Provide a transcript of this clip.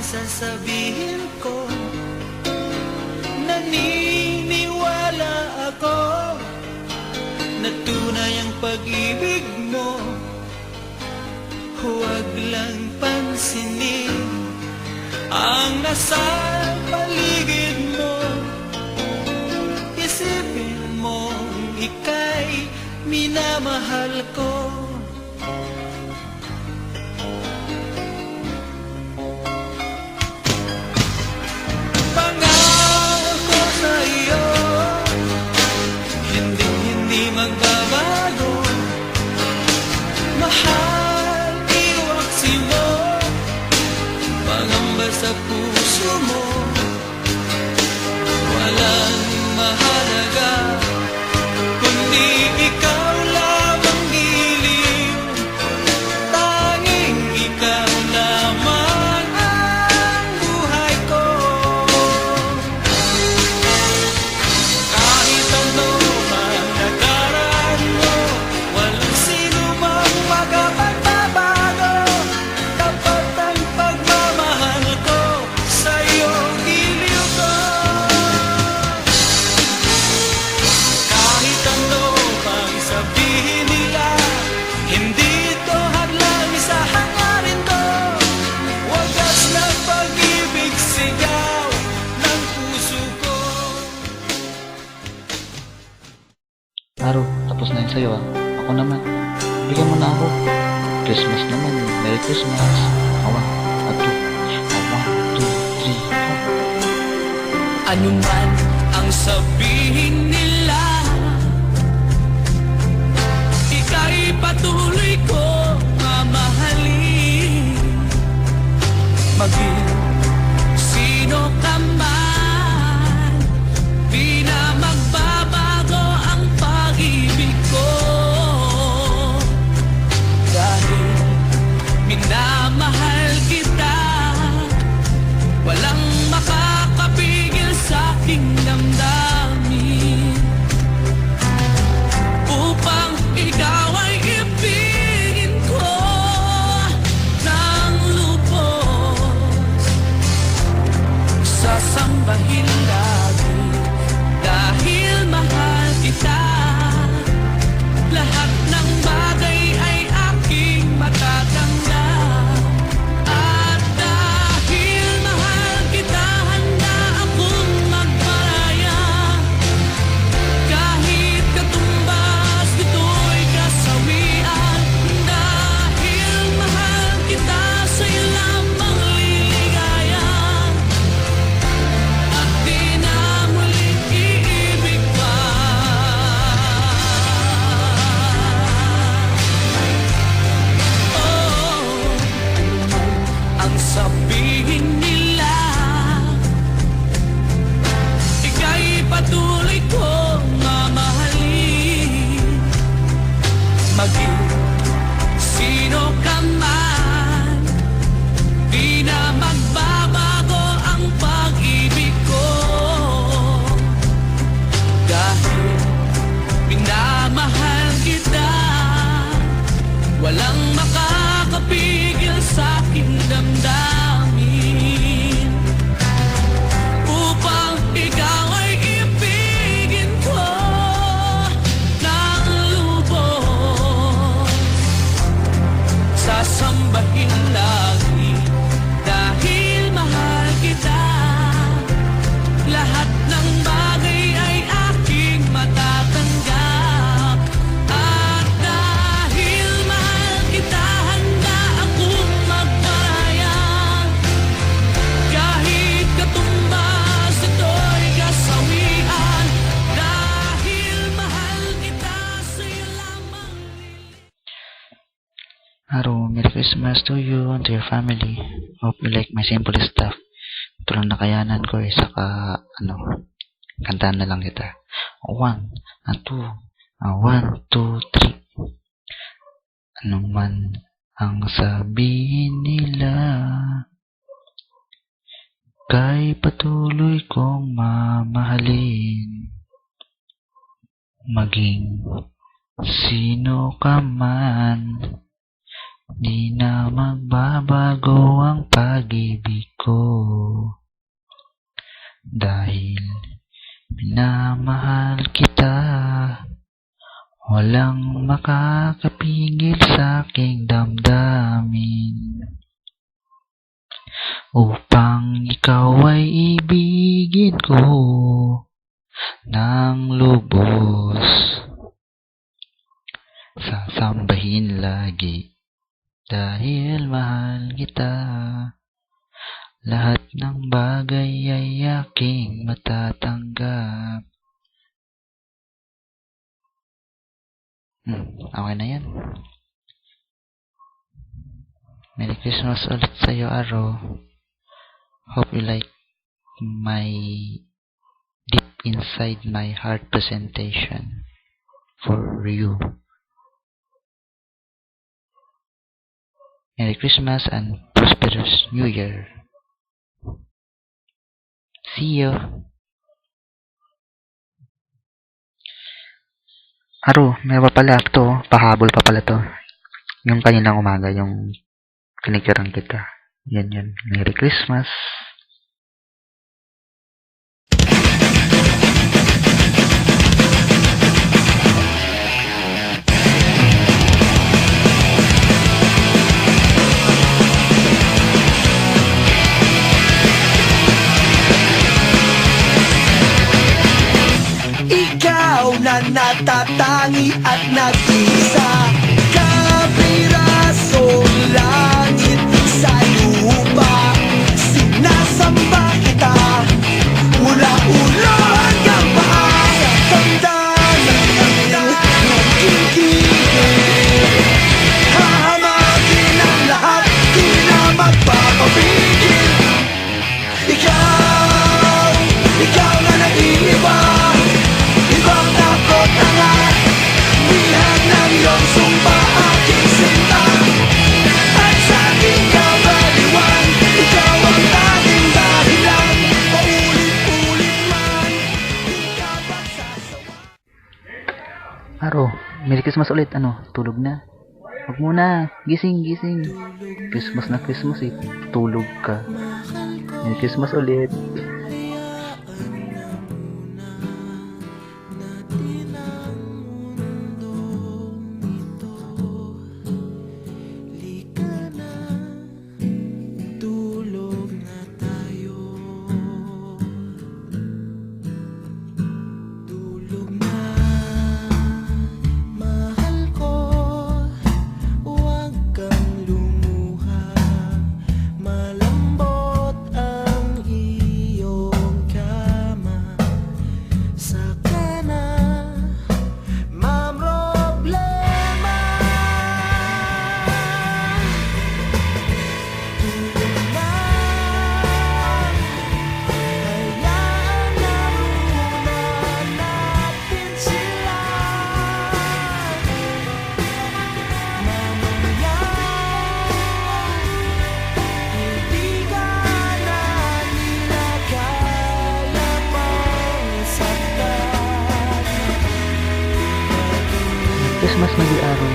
sasabihin ko. Naniniwala ako na tunay ang pag-ibig mo. Huwag lang pansinin ang nasa paligid mo. Isipin mo ika'y minamahal ko. Pangako sa iyo, hindi magbabago. Mahal, iwaksi mo, pangamba sa puso mo. Walang mahalaga kundi ikaw lamang giliw. Tanging ikaw lamang ang buhay ko. Kahit ano man nakaraan mo, walang sino mang makapagbabago. Tapat ang pagmamahal ko sa'yo, giliw ko. Kahit ano pang sabihin nila, hindi ito hadlang sa hangarin ko. Wagas na pag-ibig, sigaw ng puso ko. Aro, tapos na yun sa'yo ah. Ako naman, bigyan mo na ako. Christmas naman, Merry Christmas. Awan, atu, awan, 2, 3, 4. Ano man ang sabihin nila, ika'y patuloy ko mamahalin. Maging sino ka man, di na magbabago ang pag-ibig ko. Dahil minamahal kita, walang makakapigil sa aking damdamin. Upang ikaw ay ibigin ko ng lubos, sasambahin lagi dahil mahal kita. Lahat ng bagay ay aking matatanggap. At dahil mahal kita, handa akong magparaya. Kahit katumbas nito'y kasawian. Dahil mahal kita, sa'yo lamang liligaya. At di na muling iibig pa. Oh, ang sabihin nila, ika'y patuloy kong mamahalin. Maging sino ka man, di na magbabago ang pag-ibig ko. Dahil minamahal kita, walang makakapigil sa aking damdamin. Upang ikaw ay ibigin ko ng lubos, sasambahin lagi dahil mahal kita. Lahat ng bagay ay aking matatanggap. At dahil mahal kita, handa akong magparaya. Kahit katumbas ito'y kasawian. Dahil mahal kita, sa'yo lamang. Aro, Merry Christmas to you and to your family. Hope you like my simple stuff. Ito lang nakayanan ko eh, saka, kantahan na lang kita. 1, 2, 3. Ano man ang sabihin nila, kay patuloy kong mamahalin. Maging sino ka man, Di na magbabago ang pag-ibig ko. Dahil minamahal kita, walang makakapigil sa aking damdamin. Upang ikaw ay ibigin ko ng lubos. Sasambahin lagi dahil mahal kita. Lahat ng bagay ay aking matatanggap. Okay na yan. Merry Christmas ulit sa'yo, Aro. Hope you like my deep inside my heart presentation for you. Merry Christmas and prosperous New Year. See you. Aro, may pa pala to. Pahabol pa pala to. Yung kaninang umaga, yung kinikirang kita. Yan. Merry Christmas. Ikaw na natatangi at nag-isa, kapirasong langit sa lupa. Sinasamba kita mula ulo hanggang paa. Tanda ng nagkikigil, hahamakin ang lahat, di na magpapapigil. Ikaw na naiiba, ibang takot na nga, bihag ng iyong sumpa, aking sinta. At sa aking kabaliwan, ikaw ang tanging dahilan. Paulit-ulit man, di ka pagsasawa. Aro, Merry Christmas ulit. Tulog na? Huwag muna. Gising. Christmas na Christmas eh. Tulog ka. Merry Christmas ulit. Tulog na tayo. Tulog na, mahal ko. Huwag kang lumuha. Malambot ang iyong kama. Saka na mamroblema. Tulog na, hayaan na muna natin sila. Mamaya, hindi ka na nila kaya pang saktan. Christmas na di Aro.